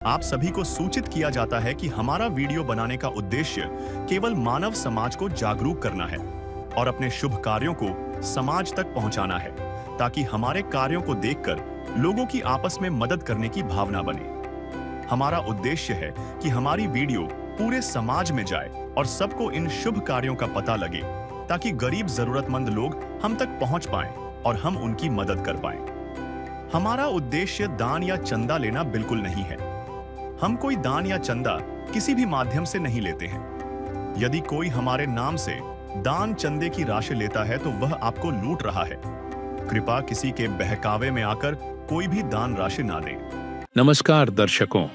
आप सभी को सूचित किया जाता है कि हमारा वीडियो बनाने का उद्देश्य केवल मानव समाज को जागरूक करना है और अपने शुभ कार्यों को समाज तक पहुंचाना है, ताकि हमारे कार्यों को देखकर लोगों की आपस में मदद करने की भावना बने। हमारा उद्देश्य है कि हमारी वीडियो पूरे समाज में जाए और सबको इन शुभ कार्यों का पता लगे, ताकि गरीब जरूरतमंद लोग हम तक पहुंच पाएं और हम उनकी मदद कर पाएं। हमारा उद्देश्य दान या चंदा लेना बिल्कुल नहीं है। हम कोई दान या चंदा किसी भी माध्यम से नहीं लेते हैं। यदि कोई हमारे नाम से दान चंदे की राशि लेता है तो वह आपको लूट रहा है। कृपया किसी के बहकावे में आकर कोई भी दान राशि ना दें। नमस्कार दर्शकों,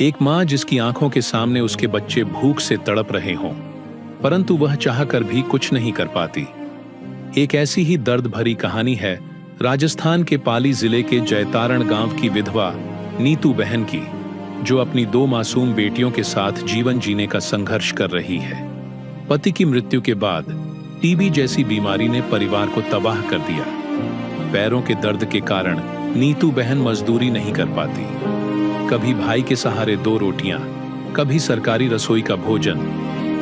एक माँ जिसकी आंखों के सामने उसके बच्चे भूख से तड़प रहे हों, परंतु वह चाहकर भी कुछ नहीं कर पाती। एक ऐसी ही दर्द भरी कहानी है राजस्थान के पाली जिले के जैतारण गांव की विधवा नीतू बहन की, जो अपनी 2 मासूम बेटियों के साथ जीवन जीने का संघर्ष कर रही है। पति की मृत्यु के बाद टीबी जैसी बीमारी ने परिवार को तबाह कर दिया। पैरों के दर्द के कारण नीतू बहन मजदूरी नहीं कर पाती। कभी भाई के सहारे 2 रोटियां, कभी सरकारी रसोई का भोजन।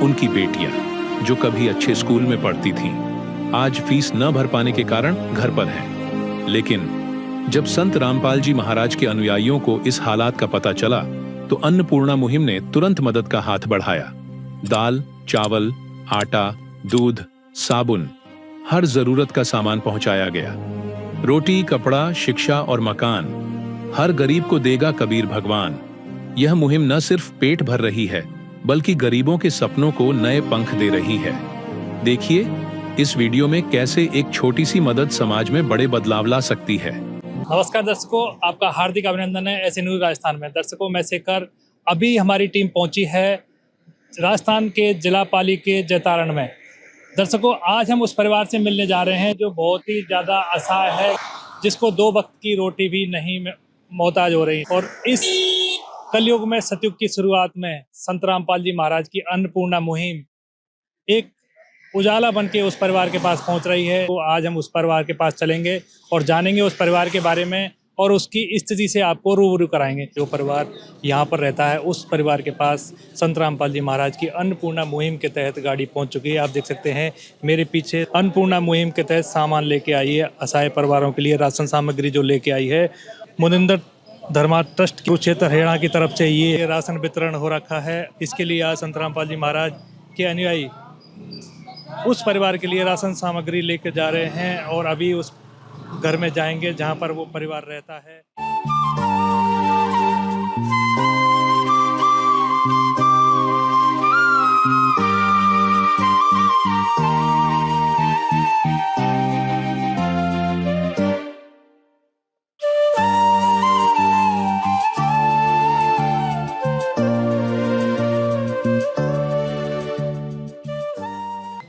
उनकी बेटियां, जो कभी अच्छे स्कूल में पढ़ती थीं, आज फीस न भर पाने के कारण घर पर हैं। लेकिन जब संत रामपाल जी महाराज के अनुयायियों को इस हालात का पता चला, तो अन्नपूर्णा मुहिम ने तुरंत मदद का हाथ बढ़ाया। दाल, चावल, आटा, दूध, साबुन, हर जरूरत का सामान पहुंचाया गया। रोटी, कपड़ा, शिक्षा और मकान, हर गरीब को देगा कबीर भगवान। यह मुहिम न सिर्फ पेट भर रही है, बल्कि गरीबों के सपनों को नए पंख दे रही है। देखिए इस वीडियो में कैसे एक छोटी सी मदद समाज में बड़े बदलाव ला सकती है। नमस्कार दर्शकों, आपका हार्दिक अभिनंदन है ऐसे न्यूज़ राजस्थान में। दर्शकों, मैं शेखर, अभी हमारी टीम पहुंची है राजस्थान के जिला पाली के जैतारण में। दर्शकों, आज हम उस परिवार से मिलने जा रहे हैं जो बहुत ही ज़्यादा असहाय है, जिसको 2 वक्त की रोटी भी नहीं मोहताज हो रही। और इस कलयुग में, सतयुग की शुरुआत में, संत रामपाल जी महाराज की अन्नपूर्णा मुहिम एक उजाला बन के उस परिवार के पास पहुंच रही है। तो आज हम उस परिवार के पास चलेंगे और जानेंगे उस परिवार के बारे में और उसकी स्थिति से आपको रूबरू कराएंगे। जो परिवार यहाँ पर रहता है, उस परिवार के पास संत रामपाल जी महाराज की अन्नपूर्णा मुहिम के तहत गाड़ी पहुंच चुकी है। आप देख सकते हैं मेरे पीछे अन्नपूर्णा मुहिम के तहत सामान लेके आई है। असहाय परिवारों के लिए राशन सामग्री जो लेके आई है, मुनिंदर धर्मा ट्रस्ट कुरुक्षेत्र हरियाणा की तरफ से ये राशन वितरण हो रखा है। इसके लिए आज संत रामपाल जी महाराज के अनुयायी उस परिवार के लिए राशन सामग्री लेकर जा रहे हैं और अभी उस घर में जाएंगे जहां पर वो परिवार रहता है।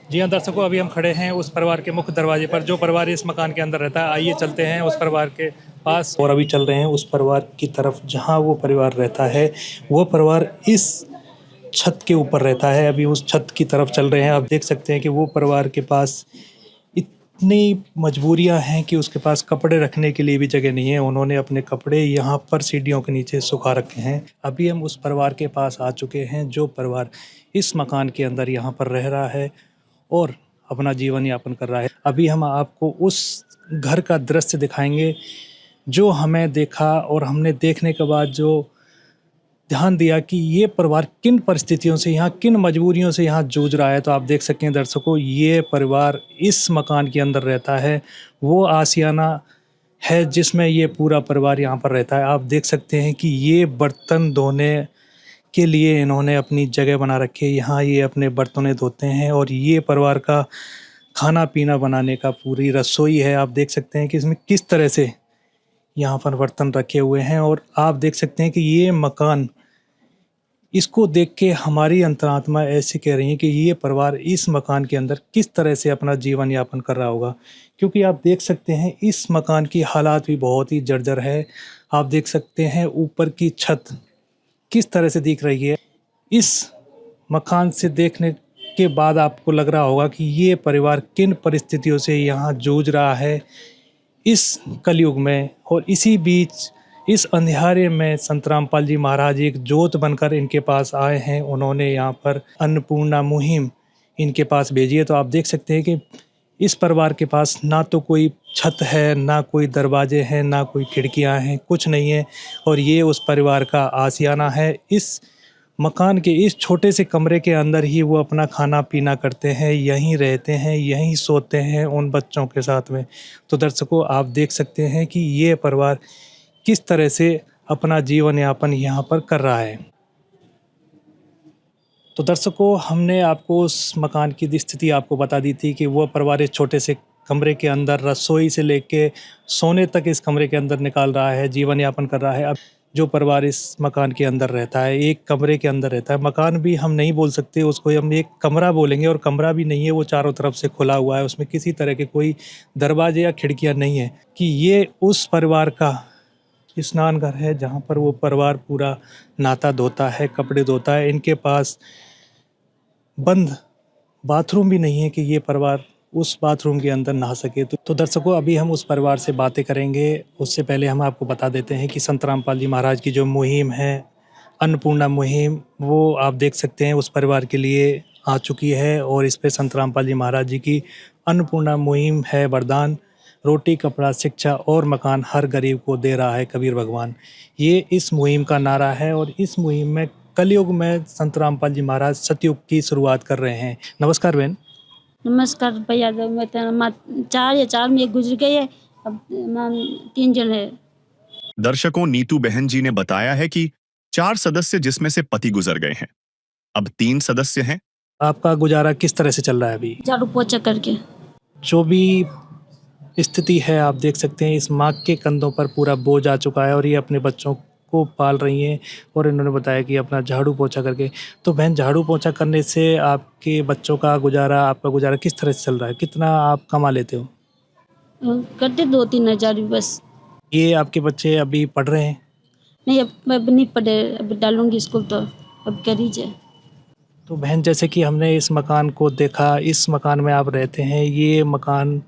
जी हाँ दर्शकों, अभी हम खड़े हैं उस परिवार के मुख्य दरवाजे पर, जो परिवार इस मकान के अंदर रहता है। आइए चलते हैं उस परिवार के पास और अभी चल रहे हैं उस परिवार की तरफ जहाँ वो परिवार रहता है। वो परिवार इस छत के ऊपर रहता है। अभी उस छत की तरफ चल रहे हैं। आप देख सकते हैं कि वो परिवार के पास इतनी मजबूरियां हैं कि उसके पास कपड़े रखने के लिए भी जगह नहीं है। उन्होंने अपने कपड़े यहाँ पर सीढ़ियों के नीचे सुखा रखे हैं। अभी हम उस परिवार के पास आ चुके हैं, जो परिवार इस मकान के अंदर यहाँ पर रह रहा है और अपना जीवन यापन कर रहा है। अभी हम आपको उस घर का दृश्य दिखाएंगे जो हमें देखा और हमने देखने के बाद जो ध्यान दिया कि ये परिवार किन परिस्थितियों से, यहाँ किन मजबूरियों से यहाँ जूझ रहा है। तो आप देख सकते हैं दर्शकों, ये परिवार इस मकान के अंदर रहता है। वो आशियाना है जिसमें ये पूरा परिवार यहाँ पर रहता है। आप देख सकते हैं कि ये बर्तन धोने के लिए इन्होंने अपनी जगह बना रखी है। यहाँ ये अपने बर्तनें धोते हैं और ये परिवार का खाना पीना बनाने का पूरी रसोई है। आप देख सकते हैं कि इसमें किस तरह से यहाँ पर बर्तन रखे हुए हैं। और आप देख सकते हैं कि ये मकान, इसको देख के हमारी अंतरात्मा ऐसे कह रही है कि ये परिवार इस मकान के अंदर किस तरह से अपना जीवन यापन कर रहा होगा। क्योंकि आप देख सकते हैं इस मकान की हालात भी बहुत ही जर्जर है। आप देख सकते हैं ऊपर की छत किस तरह से दिख रही है। इस मकान से देखने के बाद आपको लग रहा होगा कि ये परिवार किन परिस्थितियों से यहाँ जूझ रहा है इस कलयुग में। और इसी बीच इस अंधियारे में संत रामपाल जी महाराज एक जोत बनकर इनके पास आए हैं। उन्होंने यहाँ पर अन्नपूर्णा मुहिम इनके पास भेजी है। तो आप देख सकते हैं कि इस परिवार के पास ना तो कोई छत है, ना कोई दरवाजे हैं, ना कोई खिड़कियां हैं, कुछ नहीं है। और ये उस परिवार का आशियाना है। इस मकान के इस छोटे से कमरे के अंदर ही वो अपना खाना पीना करते हैं, यहीं रहते हैं, यहीं सोते हैं उन बच्चों के साथ में। तो दर्शकों, आप देख सकते हैं कि ये परिवार किस तरह से अपना जीवन यापन यहाँ पर कर रहा है। तो दर्शकों, हमने आपको उस मकान की स्थिति आपको बता दी थी कि वो परिवार इस छोटे से कमरे के अंदर रसोई से लेके सोने तक इस कमरे के अंदर निकाल रहा है, जीवन यापन कर रहा है। अब जो परिवार इस मकान के अंदर रहता है, एक कमरे के अंदर रहता है, मकान भी हम नहीं बोल सकते उसको, हम एक कमरा बोलेंगे, और कमरा भी नहीं है, वो चारों तरफ से खुला हुआ है, उसमें किसी तरह के कोई दरवाजे या खिड़कियां नहीं है। कि ये उस परिवार का स्नान घर है जहाँ पर वो परिवार पूरा नहाता धोता है, कपड़े धोता है। इनके पास बंद बाथरूम भी नहीं है कि ये परिवार उस बाथरूम के अंदर नहा सके। तो दर्शकों, अभी हम उस परिवार से बातें करेंगे। उससे पहले हम आपको बता देते हैं कि संत रामपाल जी महाराज की जो मुहिम है, अन्नपूर्णा मुहिम, वो आप देख सकते हैं उस परिवार के लिए आ चुकी है। और इस पे संत रामपाल जी महाराज जी की अन्नपूर्णा मुहिम है वरदान, रोटी कपड़ा शिक्षा और मकान हर गरीब को दे रहा है कबीर भगवान। ये इस मुहिम का नारा है। और इस मुहिम में कलयुग में संत रामपाल जी महाराज सतयुग की शुरुआत कर रहे हैं। नमस्कार बहन। नमस्कार भैया। मैं तो चार में एक गुजर गई है, अब 3 जन है। दर्शकों, नीतू बहन जी ने बताया है कि 4 सदस्य जिसमें से पति गुजर गए हैं, अब 3 सदस्य हैं। आपका गुजारा किस तरह से चल रहा है अभी? झाड़ू पोछा करके। जो भी स्थिति है, आप देख सकते हैं इस माँ के कंधों पर पूरा बोझ आ चुका है और ये अपने बच्चों को पाल रही हैं। और इन्होंने बताया कि अपना झाड़ू पोछा करके। तो बहन, झाड़ू पोछा करने से आपके बच्चों का गुजारा, आपका गुजारा किस तरह से चल रहा है? कितना आप कमा लेते हो? करते 2-3 हज़ार बस। ये आपके बच्चे अभी पढ़ रहे हैं? नहीं, अब नहीं पढ़े, अब डालूंगी स्कूल, तो अब कर लीजिए। तो बहन, जैसे कि हमने इस मकान को देखा, इस मकान में आप रहते हैं, ये मकान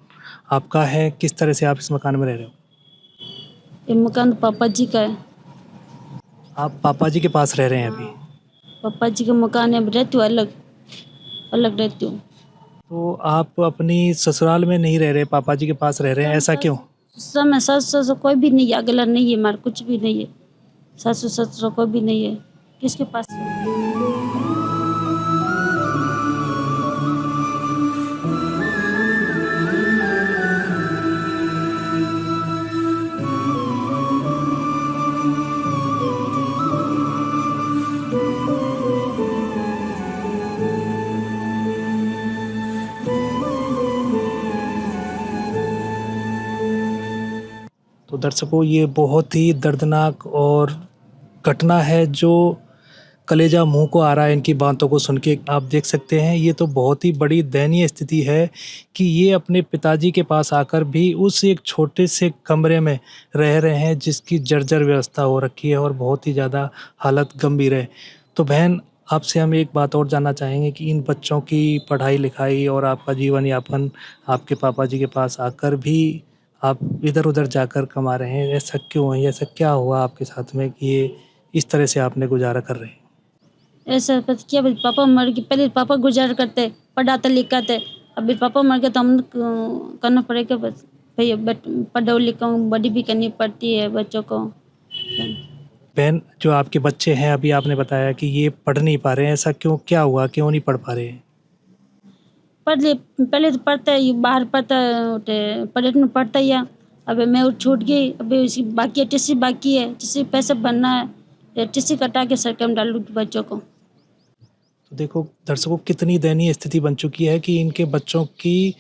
आपका है। किस तरह से आप इस मकान में रह रहे हो? ये मकान पापा जी का है। आप पापा जी के पास रह रहे हैं अभी? पापा जी का मकान है, अब रहती हूँ अलग अलग रहती हूँ। तो आप अपनी ससुराल में नहीं रह रहे, पापा जी के पास रह रहे हैं, ऐसा क्यों? सब में सासु कोई भी नहीं है, अगला नहीं है, हमारा कुछ भी नहीं है। सासु ससुर कोई भी नहीं है, किसके पास? तो दर्शकों, ये बहुत ही दर्दनाक और घटना है जो कलेजा मुंह को आ रहा है इनकी बातों को सुन के। आप देख सकते हैं, ये तो बहुत ही बड़ी दयनीय स्थिति है कि ये अपने पिताजी के पास आकर भी उस एक छोटे से कमरे में रह रहे हैं जिसकी जर्जर व्यवस्था हो रखी है और बहुत ही ज़्यादा हालत गंभीर है। तो बहन, आपसे हम एक बात और जानना चाहेंगे कि इन बच्चों की पढ़ाई लिखाई और आपका जीवन यापन आपके पापा जी के पास आकर भी आप इधर उधर जाकर कमा रहे हैं, ऐसा क्यों है? ऐसा क्या हुआ आपके साथ में कि ये इस तरह से आपने गुजारा कर रहे हैं? ऐसा पता क्या, पापा मर गए, पहले पापा गुजार करते, पढ़ाते लिखाते। अभी पापा मर गए तो हम करना पड़ेगा बस भैया। पढ़ाओ लिखाओ, बड़ी भी करनी पड़ती है बच्चों को। बहन, जो आपके बच्चे हैं, अभी आपने बताया कि ये पढ़ नहीं पा रहे हैं, ऐसा क्यों, क्या हुआ, क्यों नहीं पढ़ पा रहे हैं? पहले तो पढ़ता है, बाहर पढ़ता, पर्यटन में पढ़ता ही है। अब मैं छूट गई, अभी उसकी बाकी है, टीसी बाकी है, टीसी पैसे भरना है, टीसी कटा के सरकार में डालूंगी बच्चों को। तो देखो दर्शकों, कितनी दयनीय स्थिति बन चुकी है कि इनके बच्चों की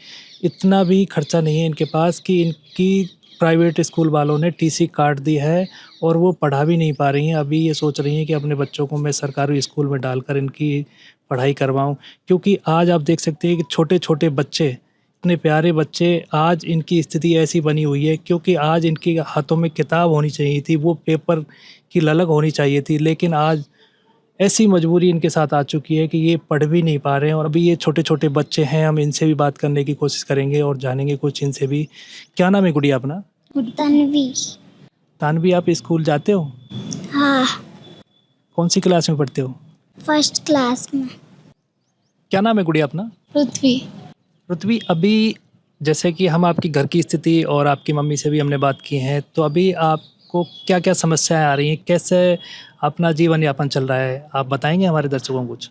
इतना भी खर्चा नहीं है इनके पास कि इनकी प्राइवेट स्कूल वालों ने टीसी काट दी है और वो पढ़ा भी नहीं पा रही हैं। अभी ये सोच रही हैं कि अपने बच्चों को मैं सरकारी स्कूल में डालकर इनकी पढ़ाई करवाऊं, क्योंकि आज आप देख सकते हैं कि छोटे छोटे बच्चे, इतने प्यारे बच्चे, आज इनकी स्थिति ऐसी बनी हुई है क्योंकि आज इनके हाथों में किताब होनी चाहिए थी, वो पेपर की ललक होनी चाहिए थी, लेकिन आज ऐसी मजबूरी इनके साथ आ चुकी है कि ये पढ़ भी नहीं पा रहे हैं। और अभी ये छोटे छोटे बच्चे हैं, हम इनसे भी बात करने की कोशिश करेंगे और जानेंगे कुछ इनसे भी। क्या नाम है गुड़िया अपना? तन्वी। तानवी, आप स्कूल जाते हो? हाँ, कौन सी क्लास में पढ़ते हो? फर्स्ट क्लास में। क्या नाम है गुड़िया अपना? पृथ्वी। पृथ्वी, अभी जैसे कि हम आपकी घर की स्थिति और आपकी मम्मी से भी हमने बात की है, तो अभी आपको क्या क्या समस्याएं आ रही हैं, कैसे अपना जीवन यापन चल रहा है, आप बताएंगे हमारे दर्शकों को कुछ?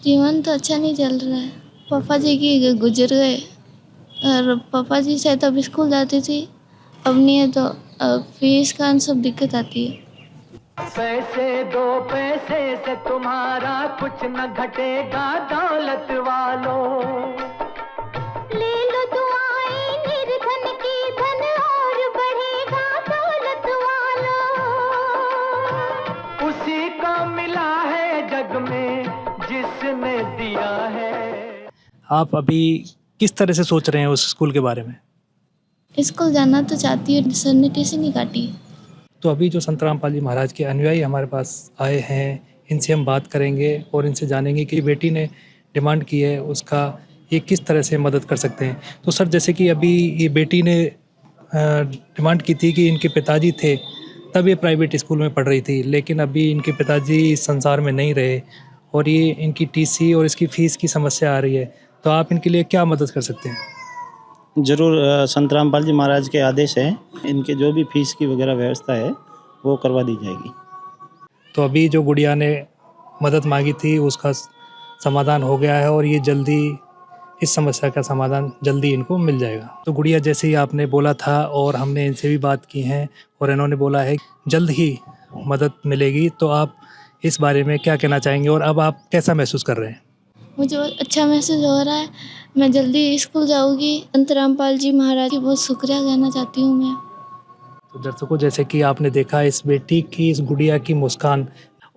जीवन तो अच्छा नहीं चल रहा है। पापा जी की गुजर गए और पापा जी से तब स्कूल जाती थी, अब नहीं है तो अब फीस का सब दिक्कत आती है। पैसे दो पैसे से तुम्हारा कुछ न घटेगा दौलत वालों। ले लो दुआएं निर्धन की, धन और बढ़ेगा दौलत वालों। उसी को मिला है जग में जिसने दिया है। आप अभी किस तरह से सोच रहे हैं उस स्कूल के बारे में? स्कूल जाना तो चाहती हूँ, सर ने टीसी नहीं काटी। तो अभी जो संत रामपाल जी महाराज के अनुयायी हमारे पास आए हैं, इनसे हम बात करेंगे और इनसे जानेंगे कि बेटी ने डिमांड की है उसका ये किस तरह से मदद कर सकते हैं। तो सर, जैसे कि अभी ये बेटी ने डिमांड की थी कि इनके पिताजी थे तब ये प्राइवेट स्कूल में पढ़ रही थी, लेकिन अभी इनके पिताजी इस संसार में नहीं रहे और ये इनकी टीसी और इसकी फ़ीस की समस्या आ रही है, तो आप इनके लिए क्या मदद कर सकते हैं? ज़रूर, संत रामपाल जी महाराज के आदेश है, इनके जो भी फीस की वगैरह व्यवस्था है वो करवा दी जाएगी। तो अभी जो गुड़िया ने मदद मांगी थी उसका समाधान हो गया है और ये जल्दी इस समस्या का समाधान जल्दी इनको मिल जाएगा। तो गुड़िया, जैसे ही आपने बोला था और हमने इनसे भी बात की है और इन्होंने बोला है जल्द ही मदद मिलेगी, तो आप इस बारे में क्या कहना चाहेंगे और अब आप कैसा महसूस कर रहे हैं? मुझे बहुत अच्छा महसूस हो रहा है। मैं जल्दी स्कूल जाऊंगी। संत रामपाल जी महाराज की बहुत शुक्रिया कहना चाहती हूँ मैं। तो दर्शकों, जैसे कि आपने देखा इस बेटी की, इस गुड़िया की मुस्कान।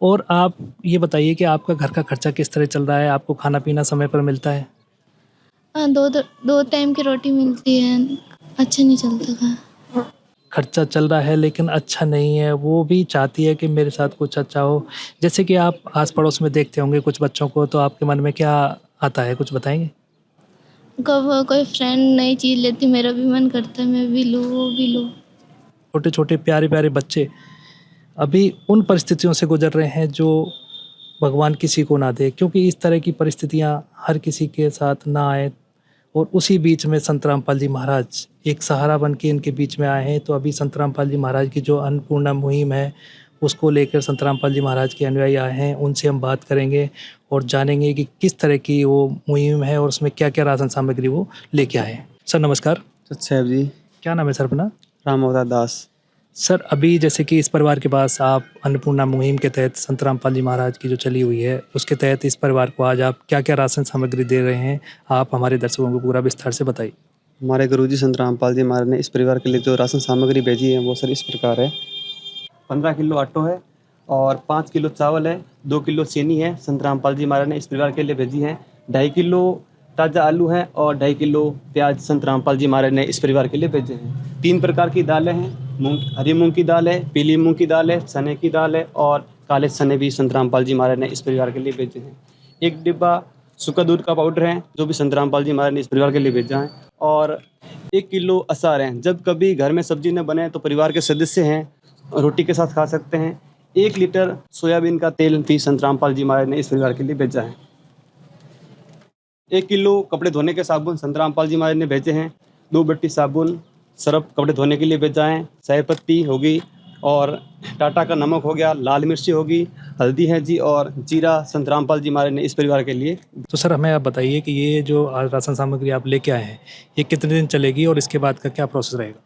और आप ये बताइए कि आपका घर का खर्चा किस तरह चल रहा है? आपको खाना पीना समय पर मिलता है? हाँ, दो टाइम की रोटी मिलती है। अच्छा नहीं चलता था। खर्चा चल रहा है लेकिन अच्छा नहीं है। वो भी चाहती है कि मेरे साथ कुछ अच्छा हो। जैसे कि आप आस पड़ोस में देखते होंगे कुछ बच्चों को, तो आपके मन में क्या आता है, कुछ बताएंगे? कब कोई फ्रेंड नई चीज़ लेती, मेरा भी मन करता है मैं भी लूँ, वो भी लूँ। छोटे छोटे प्यारे प्यारे बच्चे अभी उन परिस्थितियों से गुजर रहे हैं जो भगवान किसी को ना दे, क्योंकि इस तरह की परिस्थितियां हर किसी के साथ ना आए। और उसी बीच में संत रामपाल जी महाराज एक सहारा बन के इनके बीच में आए हैं। तो अभी संत रामपाल जी महाराज की जो अन्नपूर्णा मुहिम है उसको लेकर संत रामपाल जी महाराज के अनुयायी आए हैं। उनसे हम बात करेंगे और जानेंगे कि किस तरह की वो मुहिम है और उसमें क्या क्या राशन सामग्री वो लेके आए हैं। सर नमस्कार। साहब जी, क्या नाम है सर अपना? राम अवतार दास। सर, अभी जैसे कि इस परिवार के पास आप अन्नपूर्णा मुहिम के तहत संत रामपाल जी महाराज की जो चली हुई है उसके तहत इस परिवार को आज आप क्या क्या राशन सामग्री दे रहे हैं, आप हमारे दर्शकों को पूरा विस्तार से बताइए। हमारे गुरुजी संत रामपाल जी महाराज ने इस परिवार के लिए जो राशन सामग्री भेजी है वो सर इस प्रकार है। 15 किलो आटो है और 5 किलो चावल है, 2 किलो चीनी है। संत रामपाल जी महाराज ने इस परिवार के लिए भेजी है। 2.5 किलो ताज़ा आलू है और 2.5 किलो प्याज संत रामपाल जी महाराज ने इस परिवार के लिए भेजे हैं। 3 प्रकार की दालें हैं, हरी मूंग की दाल है, पीली मूंग की दाल है, चने की दाल है और काले चने भी संत रामपाल जी महाराज ने इस परिवार के लिए भेजे हैं। 1 डिब्बा सूखा दूध का पाउडर है जो भी संत रामपाल जी महाराज ने इस परिवार के लिए भेजा है। और 1 किलो अचार है, जब कभी घर में सब्जी न बने तो परिवार के सदस्य हैं रोटी के साथ खा सकते हैं। 1 लीटर सोयाबीन का तेल भी संत रामपाल जी महाराज ने इस परिवार के लिए भेजा है। 1 किलो कपड़े धोने के साबुन संत रामपाल जी महाराज ने भेजे हैं। 2 बट्टी साबुन, सर्फ कपड़े धोने के लिए भेजा है। चाय पत्ती होगी और टाटा का नमक हो गया, लाल मिर्ची होगी, हल्दी है जी और जीरा संत रामपाल जी महाराज ने इस परिवार के लिए। तो सर, हमें आप बताइए कि ये जो राशन सामग्री आप लेके आए हैं ये कितने दिन चलेगी और इसके बाद का क्या प्रोसेस रहेगा?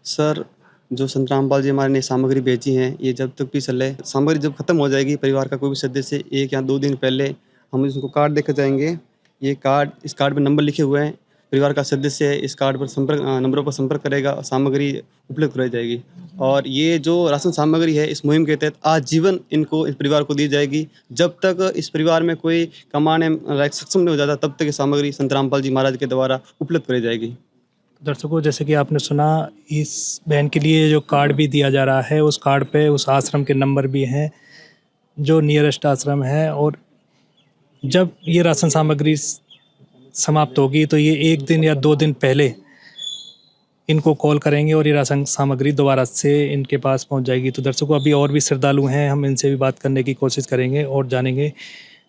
सर, जो संत रामपाल जी महाराज ने सामग्री भेजी है ये जब तक भी चले, सामग्री जब खत्म हो जाएगी परिवार का कोई भी सदस्य 1 या 2 दिन पहले हम इसको कार्ड देकर जाएंगे। ये कार्ड, इस कार्ड पर नंबर लिखे हुए हैं, परिवार का सदस्य है इस कार्ड पर नंबरों पर संपर्क करेगा और सामग्री उपलब्ध कराई जाएगी। और ये जो राशन सामग्री है इस मुहिम के तहत आजीवन इनको इस परिवार को दी जाएगी। जब तक इस परिवार में कोई कमाने लायक सक्षम नहीं हो जाता तब तक ये सामग्री संत रामपाल जी महाराज के द्वारा उपलब्ध कराई जाएगी। दर्शकों, जैसे कि आपने सुना, इस बहन के लिए जो कार्ड भी दिया जा रहा है उस कार्ड पे उस आश्रम के नंबर भी हैं जो नियरेस्ट आश्रम है। और जब ये राशन सामग्री समाप्त होगी तो ये 1 दिन या 2 दिन पहले इनको कॉल करेंगे और ये राशन सामग्री दोबारा से इनके पास पहुंच जाएगी। तो दर्शकों, अभी और भी श्रद्धालु हैं, हम इनसे भी बात करने की कोशिश करेंगे और जानेंगे।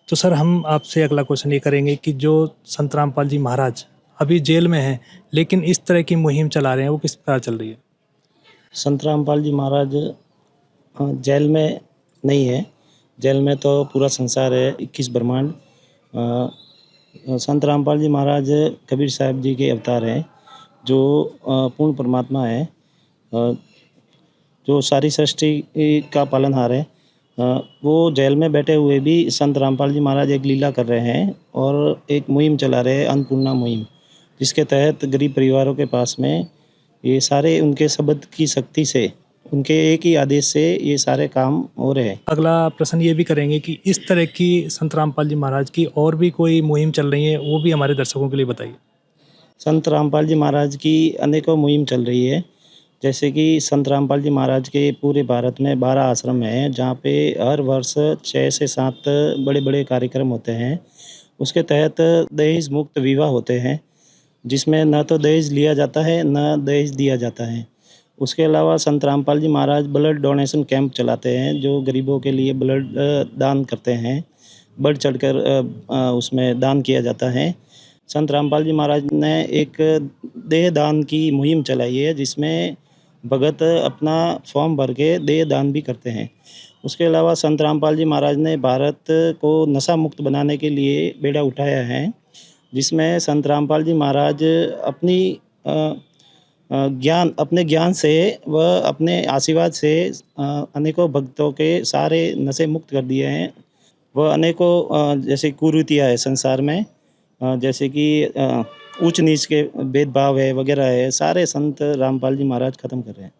तो सर, हम आपसे अगला क्वेश्चन ये करेंगे कि जो संत रामपाल जी महाराज अभी जेल में हैं, लेकिन इस तरह की मुहिम चला रहे हैं, वो किस प्रकार चल रही है? संत रामपाल जी महाराज जेल में नहीं है। जेल में तो पूरा संसार है, 21 ब्रह्मांड। संत रामपाल जी महाराज कबीर साहब जी के अवतार हैं, जो पूर्ण परमात्मा है, जो सारी सृष्टि का पालनहार है। वो जेल में बैठे हुए भी संत रामपाल जी महाराज एक लीला कर रहे हैं और एक मुहिम चला रहे हैं, अन्नपूर्णा मुहिम, जिसके तहत गरीब परिवारों के पास में ये सारे उनके शब्द की शक्ति से, उनके एक ही आदेश से ये सारे काम हो रहे हैं। अगला प्रश्न ये भी करेंगे कि इस तरह की संत रामपाल जी महाराज की और भी कोई मुहिम चल रही है, वो भी हमारे दर्शकों के लिए बताइए। संत रामपाल जी महाराज की अनेकों मुहिम चल रही है। जैसे कि संत रामपाल जी महाराज के पूरे भारत में 12 आश्रम हैं, जहाँ पे हर वर्ष 6 से 7 बड़े बड़े कार्यक्रम होते हैं। उसके तहत दहेज मुक्त विवाह होते हैं, जिसमें न तो दहेज लिया जाता है न दहेज दिया जाता है। उसके अलावा संत रामपाल जी महाराज ब्लड डोनेशन कैंप चलाते हैं, जो गरीबों के लिए ब्लड दान करते हैं। बढ़ चढ़कर उसमें दान किया जाता है। संत रामपाल जी महाराज ने एक देह दान की मुहिम चलाई है, जिसमें भगत अपना फॉर्म भर के देह दान भी करते हैं। उसके अलावा संत रामपाल जी महाराज ने भारत को नशा मुक्त बनाने के लिए बेड़ा उठाया है, जिसमें संत रामपाल जी महाराज अपने ज्ञान से व अपने आशीर्वाद से अनेकों भक्तों के सारे नशे मुक्त कर दिए हैं। वह अनेकों जैसे कुरीतियाँ है संसार में, जैसे कि ऊंच नीच के भेदभाव है वगैरह है, सारे संत रामपाल जी महाराज ख़त्म कर रहे हैं।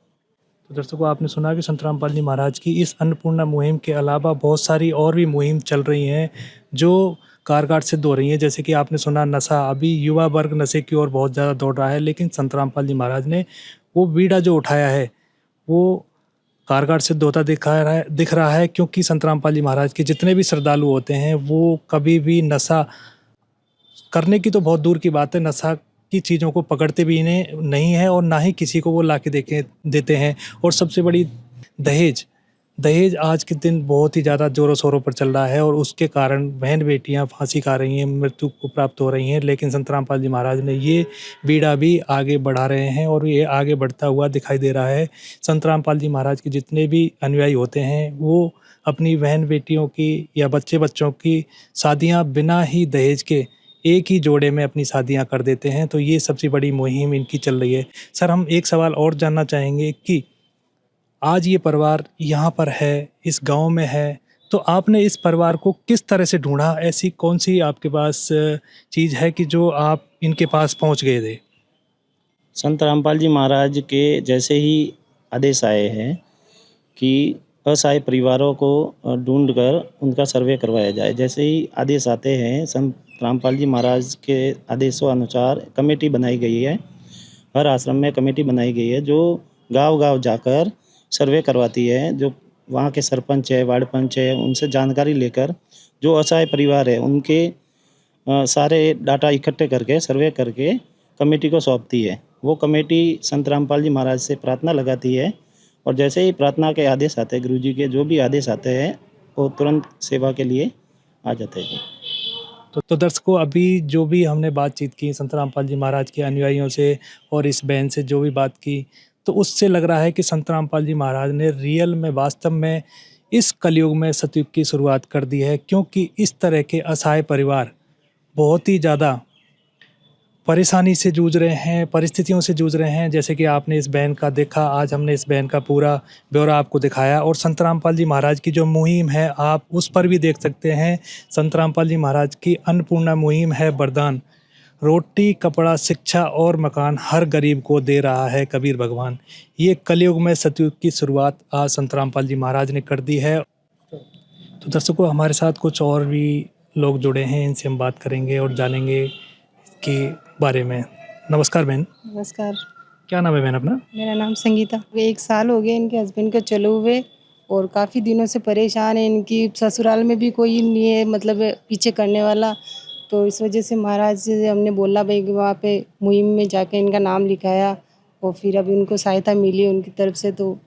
तो दर्शकों, आपने सुना कि संत रामपाल जी महाराज की इस अन्नपूर्णा मुहिम के अलावा बहुत सारी और भी मुहिम चल रही हैं, जो कारगर सिद्ध हो रही हैं। जैसे कि आपने सुना नशा, अभी युवा वर्ग नशे की ओर बहुत ज़्यादा दौड़ रहा है, लेकिन संत रामपाल जी महाराज ने वो बीड़ा जो उठाया है, वो कारगर सिद्ध होता दिख रहा है, क्योंकि संत रामपाल जी महाराज के जितने भी श्रद्धालु होते हैं, वो कभी भी नशा करने की तो बहुत दूर की बात है, नशा की चीज़ों को पकड़ते भी इन्हें नहीं है और ना ही किसी को वो ला के देते हैं। और सबसे बड़ी दहेज आज के दिन बहुत ही ज़्यादा ज़ोरों शोरों पर चल रहा है और उसके कारण बहन बेटियां फांसी खा रही हैं, मृत्यु को प्राप्त हो रही हैं। लेकिन संत रामपाल जी महाराज ने ये बीड़ा भी आगे बढ़ा रहे हैं और ये आगे बढ़ता हुआ दिखाई दे रहा है। संत रामपाल जी महाराज के जितने भी अनुयायी होते हैं, वो अपनी बहन बेटियों की या बच्चों की शादियाँ बिना ही दहेज के एक ही जोड़े में अपनी शादियां कर देते हैं। तो ये सबसे बड़ी मुहिम इनकी चल रही है। सर, हम एक सवाल और जानना चाहेंगे कि आज ये परिवार यहाँ पर है, इस गांव में है, तो आपने इस परिवार को किस तरह से ढूंढा? ऐसी कौन सी आपके पास चीज़ है कि जो आप इनके पास पहुँच गए थे? संत रामपाल जी महाराज के जैसे ही आदेश आए हैं कि असहाय परिवारों को ढूंढकर उनका सर्वे करवाया जाए। जैसे ही आदेश आते हैं, संत रामपाल जी महाराज के आदेशों अनुसार कमेटी बनाई गई है। हर आश्रम में कमेटी बनाई गई है, जो गांव-गांव जाकर सर्वे करवाती है। जो वहाँ के सरपंच है, वार्ड पंच है, उनसे जानकारी लेकर जो असहाय परिवार है, उनके सारे डाटा इकट्ठे करके सर्वे करके कमेटी को सौंपती है। वो कमेटी संत रामपाल जी महाराज से प्रार्थना लगाती है और जैसे ही प्रार्थना के आदेश आते हैं, गुरुजी के जो भी आदेश आते हैं, वो तुरंत सेवा के लिए आ जाते हैं। तो दर्शकों, अभी जो भी हमने बातचीत की संत रामपाल जी महाराज के अनुयायियों से और इस बहन से जो भी बात की, तो उससे लग रहा है कि संत रामपाल जी महाराज ने रियल में, वास्तव में इस कलयुग में सतयुग की शुरुआत कर दी है। क्योंकि इस तरह के असहाय परिवार बहुत ही ज़्यादा परेशानी से जूझ रहे हैं, परिस्थितियों से जूझ रहे हैं। जैसे कि आपने इस बहन का देखा, आज हमने इस बहन का पूरा ब्यौरा आपको दिखाया। और संत रामपाल जी महाराज की जो मुहिम है, आप उस पर भी देख सकते हैं। संत रामपाल जी महाराज की अन्नपूर्णा मुहिम है वरदान। रोटी, कपड़ा, शिक्षा और मकान हर गरीब को दे रहा है कबीर भगवान। ये कलयुग में सतयुग की शुरुआत आज संत रामपाल जी महाराज ने कर दी है। तो दर्शकों, हमारे साथ कुछ और भी लोग जुड़े हैं, इनसे हम बात करेंगे और जानेंगे के बारे में। नमस्कार बहन। नमस्कार। क्या नाम है बहन अपना? मेरा नाम संगीता। 1 साल हो गए इनके हस्बैंड के चले हुए और काफ़ी दिनों से परेशान है। इनकी ससुराल में भी कोई नहीं है, मतलब पीछे करने वाला। तो इस वजह से महाराज से हमने बोला भाई, वहाँ पे मुहिम में जाके इनका नाम लिखाया और फिर अभी उनको सहायता मिली उनकी तरफ से, तो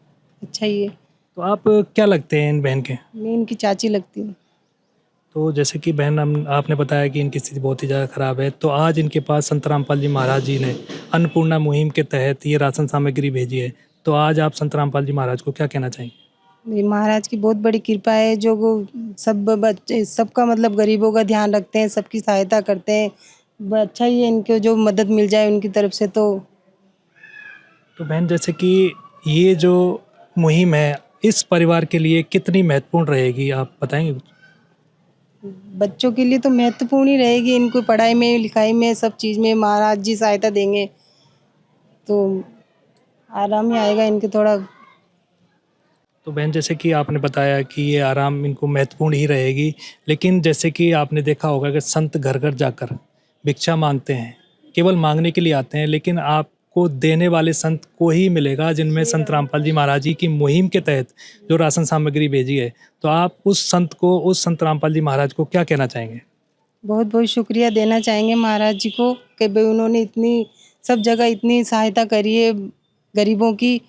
अच्छा ही है। तो आप क्या लगते हैं इन बहन के? मैं इनकी चाची लगती हूँ। तो जैसे कि बहन आपने बताया कि इनकी स्थिति बहुत ही ज़्यादा ख़राब है, तो आज इनके पास संत रामपाल जी महाराज जी ने अन्नपूर्णा मुहिम के तहत ये राशन सामग्री भेजी है, तो आज आप संत रामपाल जी महाराज को क्या कहना चाहेंगे? ये महाराज की बहुत बड़ी कृपा है, जो वो सब बच्चे सबका मतलब गरीबों का ध्यान रखते हैं, सबकी सहायता करते हैं। अच्छा ही है, इनको जो मदद मिल जाए उनकी तरफ से। तो बहन, जैसे कि ये जो मुहिम है इस परिवार के लिए कितनी महत्वपूर्ण रहेगी, आप बताएंगे कुछ? बच्चों के लिए तो महत्वपूर्ण ही रहेगी, इनको पढ़ाई में लिखाई में सब चीज़ में महाराज जी सहायता देंगे तो आराम ही आएगा इनके थोड़ा। तो बहन, जैसे कि आपने बताया कि ये आराम इनको महत्वपूर्ण ही रहेगी, लेकिन जैसे कि आपने देखा होगा कि संत घर घर जाकर भिक्षा मांगते हैं, केवल मांगने के लिए आते हैं, लेकिन आपको देने वाले संत को ही मिलेगा जिनमें संत रामपाल जी महाराज जी की मुहिम के तहत जो राशन सामग्री भेजी है। तो आप उस संत रामपाल जी महाराज को क्या कहना चाहेंगे? बहुत बहुत शुक्रिया देना चाहेंगे महाराज जी को कि भाई उन्होंने इतनी सब जगह इतनी सहायता करी है गरीबों की,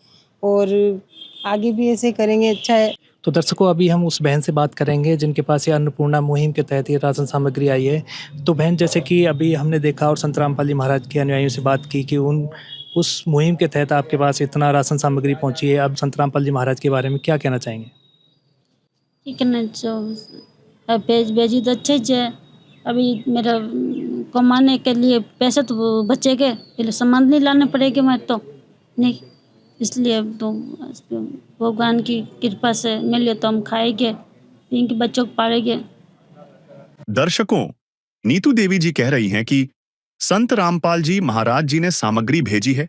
और आगे भी ऐसे करेंगे। अच्छा है। तो दर्शकों, अभी हम उस बहन से बात करेंगे जिनके पास ये अन्नपूर्णा मुहिम के तहत ये राशन सामग्री आई है। तो बहन, जैसे कि अभी हमने देखा और संत रामपाल जी महाराज के अनुयायियों से बात की कि उस मुहिम के तहत आपके पास इतना राशन सामग्री पहुंची है। अब संत रामपाल जी महाराज के बारे में क्या कहना चाहेंगे? ठीक है ना, भेजी तो अच्छे है। अभी मेरा कमाने के लिए पैसे तो बचेंगे, पहले सामान नहीं लाने पड़ेंगे मैं तो नहीं, इसलिए अब तो भगवान की कृपा से मिले तो हम खाएंगे, इनके बच्चों को पालेंगे। दर्शकों, नीतू देवी जी कह रही हैं कि संत रामपाल जी महाराज जी ने सामग्री भेजी है,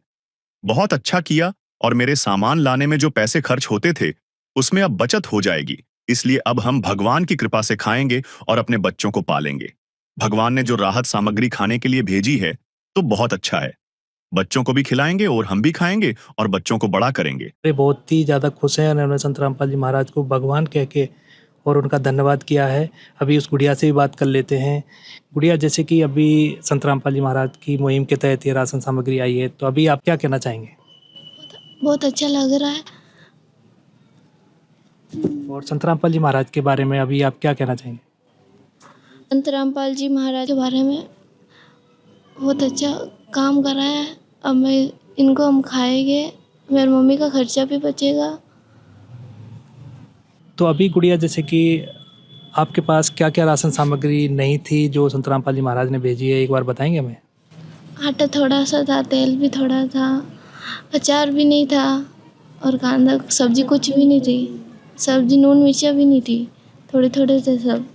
बहुत अच्छा किया, और मेरे सामान लाने में जो पैसे खर्च होते थे उसमें अब बचत हो जाएगी, इसलिए अब हम भगवान की कृपा से खाएंगे और अपने बच्चों को पालेंगे। भगवान ने जो राहत सामग्री खाने के लिए भेजी है तो बहुत अच्छा है, बच्चों को भी खिलाएंगे और हम भी खाएंगे और बच्चों को बड़ा करेंगे। वे बहुत ही ज़्यादा खुश हैं, उन्होंने संत रामपाल जी महाराज को भगवान कह के और उनका धन्यवाद किया है। अभी उस गुड़िया से भी बात कर लेते हैं। गुड़िया, जैसे कि अभी संत रामपाल जी महाराज की मुहिम के तहत ये राशन सामग्री आई है, तो अभी आप क्या कहना चाहेंगे? बहुत अच्छा लग रहा है। और संत रामपाल जी महाराज के बारे में अभी आप क्या कहना चाहेंगे? संत रामपाल जी महाराज के बारे में बहुत अच्छा काम करा है। अब मैं इनको हम खाएंगे, मेरी मम्मी का खर्चा भी बचेगा। तो अभी गुड़िया, जैसे कि आपके पास क्या क्या राशन सामग्री नहीं थी जो संत रामपाल जी महाराज ने भेजी है, एक बार बताएंगे हमें? आटा थोड़ा सा था, तेल भी थोड़ा था, अचार भी नहीं था, और कांदा सब्जी कुछ भी नहीं थी, सब्जी नून मिर्चा भी नहीं थी, थोड़े थोड़े थे सब।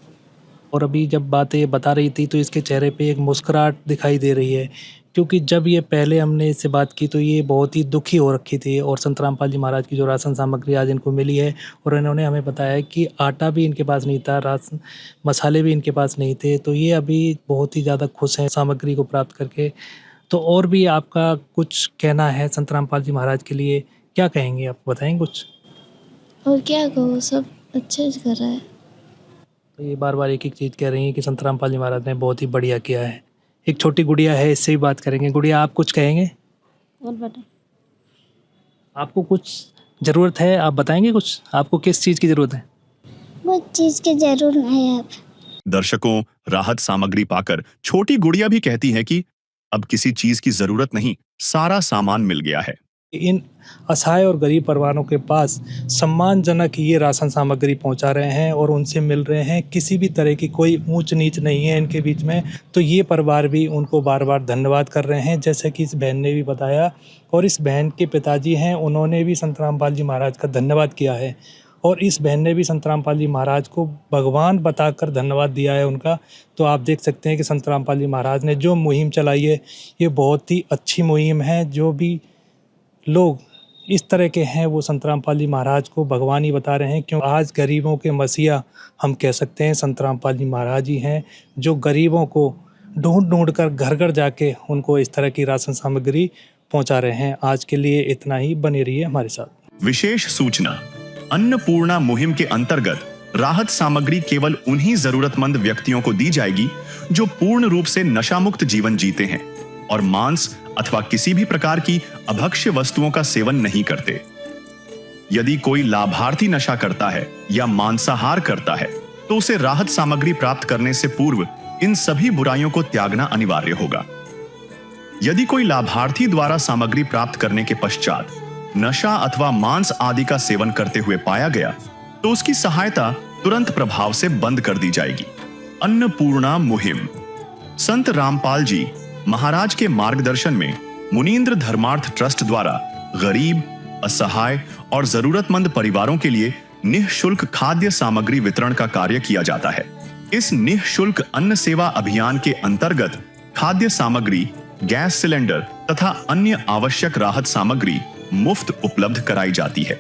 और अभी जब बातें ये बता रही थी तो इसके चेहरे पे एक मुस्कुराहट दिखाई दे रही है, क्योंकि जब ये पहले हमने इससे बात की तो ये बहुत ही दुखी हो रखी थी, और संत रामपाल जी महाराज की जो राशन सामग्री आज इनको मिली है, और इन्होंने हमें बताया कि आटा भी इनके पास नहीं था, राशन मसाले भी इनके पास नहीं थे, तो ये अभी बहुत ही ज़्यादा खुश हैं सामग्री को प्राप्त करके। तो और भी आपका कुछ कहना है संत रामपाल जी महाराज के लिए, क्या कहेंगे आप, बताएंगे कुछ? और क्या कहूँ, सब अच्छे से कर रहा है। तो ये बार बार एक एक चीज़ कह रही हैं कि संत रामपाल जी महाराज ने बहुत ही बढ़िया किया है। एक छोटी गुड़िया है, इससे भी बात करेंगे। गुड़िया, आप कुछ कहेंगे? और बेटा, आपको कुछ ज़रूरत है, आप बताएंगे कुछ, आपको किस चीज़ की ज़रूरत है? बहुत चीज़ की जरूरत है। अब दर्शकों, राहत सामग्री पाकर छोटी गुड़िया भी कहती है कि अब किसी चीज की जरूरत नहीं, सारा सामान मिल गया है। इन असहाय और गरीब परिवारों के पास सम्मानजनक ये राशन सामग्री पहुंचा रहे हैं और उनसे मिल रहे हैं, किसी भी तरह की कोई ऊंच नीच नहीं है इनके बीच में। तो ये परिवार भी उनको बार बार धन्यवाद कर रहे हैं, जैसे कि इस बहन ने भी बताया। और इस बहन के पिताजी हैं, उन्होंने भी संत रामपाल जी महाराज का धन्यवाद किया है, और इस बहन ने भी संत रामपाल जी महाराज को भगवान बताकर धन्यवाद दिया है उनका। तो आप देख सकते हैं कि संत रामपाल जी महाराज ने जो मुहिम चलाई है, ये बहुत ही अच्छी मुहिम है। जो भी लोग इस तरह के हैं वो संत रामपाल जी महाराज को भगवान ही बता रहे हैं, क्यों आज गरीबों के मसीहा हम कह सकते हैं संत रामपाल जी महाराज ही हैं, जो गरीबों को ढूंढ ढूंढ कर घर घर जाके उनको इस तरह की राशन सामग्री पहुंचा रहे हैं। आज के लिए इतना ही, बने रहिए हमारे साथ। विशेष सूचना, अन्नपूर्णा मुहिम के अंतर्गत राहत सामग्री केवल उन्हीं जरूरतमंद व्यक्तियों को दी जाएगी जो पूर्ण रूप से नशा मुक्त जीवन जीते हैं। और मांस अथवा किसी भी प्रकार की अभक्ष्य वस्तुओं का सेवन नहीं करते। यदि कोई लाभार्थी नशा करता है या मांसाहार करता है तो उसे राहत सामग्री प्राप्त करने से पूर्व इन सभी बुराइयों को त्यागना अनिवार्य होगा। यदि कोई लाभार्थी द्वारा सामग्री प्राप्त करने के पश्चात नशा अथवा मांस आदि का सेवन करते हुए पाया गया तो उसकी सहायता तुरंत प्रभाव से बंद कर दी जाएगी। अन्नपूर्णा मुहिम। संत रामपाल जी महाराज के मार्गदर्शन में मुनींद्र धर्मार्थ ट्रस्ट द्वारा गरीब, असहाय और जरूरतमंद परिवारों के लिए निःशुल्क खाद्य सामग्री वितरण का कार्य किया जाता है। इस निःशुल्क अन्न सेवा अभियान के अंतर्गत खाद्य सामग्री, गैस सिलेंडर तथा अन्य आवश्यक राहत सामग्री मुफ्त उपलब्ध कराई जाती है।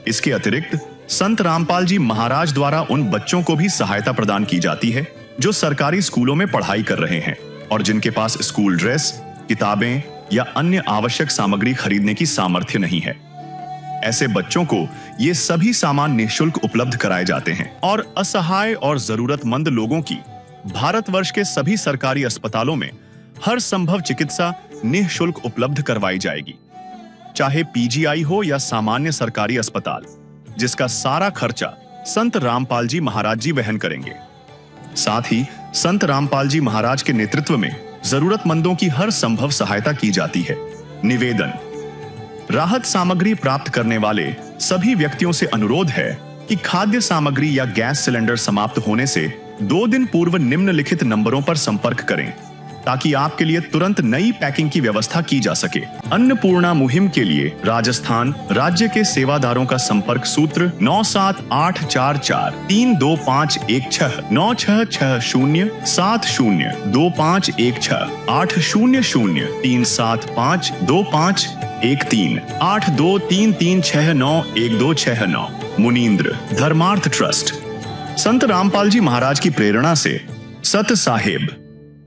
इसके अतिरिक्त संत रामपाल जी महाराज द्वारा उन बच्चों को भी सहायता प्रदान की जाती है जो सरकारी स्कूलों में पढ़ाई कर रहे हैं और जिनके पास स्कूल ड्रेस, किताबें या अन्य आवश्यक सामग्री खरीदने की सामर्थ्य नहीं है। ऐसे बच्चों को ये सभी सामान निःशुल्क उपलब्ध कराए जाते हैं और असहाय और जरूरतमंद लोगों की भारतवर्ष के सभी सरकारी अस्पतालों में हर संभव चिकित्सा निःशुल्क उपलब्ध करवाई जाएगी, चाहे पीजीआई हो या सामान्य सरकारी अस्पताल, जिसका सारा खर्चा संत रामपाल जी महाराज जी वहन करेंगे। साथ ही संत रामपाल जी महाराज के नेतृत्व में जरूरतमंदों की हर संभव सहायता की जाती है। निवेदन। राहत सामग्री प्राप्त करने वाले सभी व्यक्तियों से अनुरोध है कि खाद्य सामग्री या गैस सिलेंडर समाप्त होने से 2 दिन पूर्व निम्नलिखित नंबरों पर संपर्क करें ताकि आपके लिए तुरंत नई पैकिंग की व्यवस्था की जा सके। अन्नपूर्णा मुहिम के लिए राजस्थान राज्य के सेवादारों का संपर्क सूत्र 9784432516 9660702516 80037525213 8233691269। मुनींद्र धर्मार्थ ट्रस्ट। संत रामपाल जी महाराज की प्रेरणा से सत साहेब